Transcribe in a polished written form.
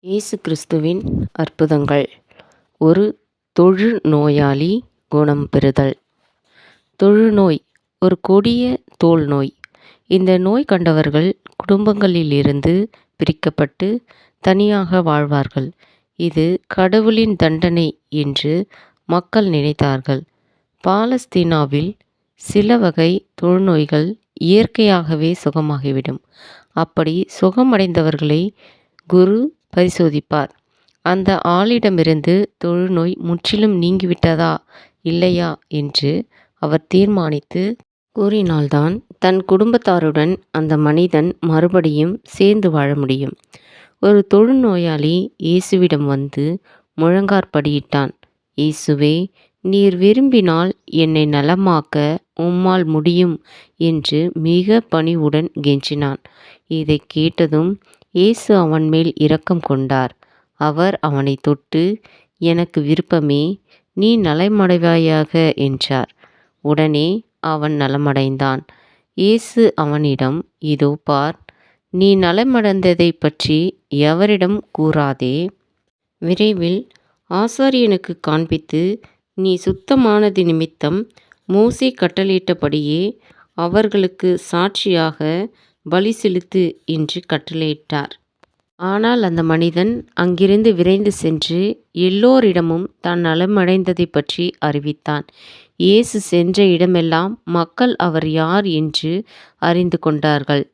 இயேசு கிறிஸ்துவின் அற்புதங்கள். ஒரு தொழுநோயாளி குணம் பெறுதல். தொழுநோய் ஒரு கொடிய தோல் நோய். இந்த நோய் கண்டவர்கள் குடும்பங்களிலிருந்து பிரிக்கப்பட்டு தனியாக வாழ்வார்கள். இது கடவுளின் தண்டனை என்று மக்கள் நினைத்தார்கள். பாலஸ்தீனாவில் சில வகை தொழுநோய்கள் இயற்கையாகவே சுகமாகிவிடும். அப்படி சுகமடைந்தவர்களை குரு பரிசோதிப்பார். அந்த ஆளிடமிருந்து தொழுநோய் முற்றிலும் நீங்கிவிட்டதா இல்லையா என்று அவர் தீர்மானித்து கூறினால்தான் தன் குடும்பத்தாருடன் அந்த மனிதன் மறுபடியும் சேர்ந்து வாழ முடியும். ஒரு தொழுநோயாளி இயேசுவிடம் வந்து முழங்காற்படியிட்டான். இயேசுவே, நீர் விரும்பினால் என்னை நலமாக்க உம்மால் முடியும் என்று மிக பணிவுடன் கெஞ்சினான். இதைக் கேட்டதும் இயேசு அவன் மேல் இரக்கம் கொண்டார். அவர் அவனை தொட்டு, எனக்கு விருப்பமே, நீ நலமடைவாயாக என்றார். உடனே அவன் நலமடைந்தான். இயேசு அவனிடம், இதோ பார், நீ நலமடைந்ததைப் பற்றி எவரிடம் கூறாதே. விரைவில் ஆசாரியனுக்கு காண்பித்து, நீ சுத்தமானது நிமித்தம் மோசே கட்டளையிட்டபடியே அவர்களுக்கு சாட்சியாக பலி செலுத்து என்று கட்டளையிட்டார். ஆனால் அந்த மனிதன் அங்கிருந்து விரைந்து சென்று எல்லோரிடமும் தான் நலமடைந்ததைப் பற்றி அறிவித்தான். இயேசு சென்ற இடமெல்லாம் மக்கள் அவர் யார் என்று அறிந்து கொண்டார்கள்.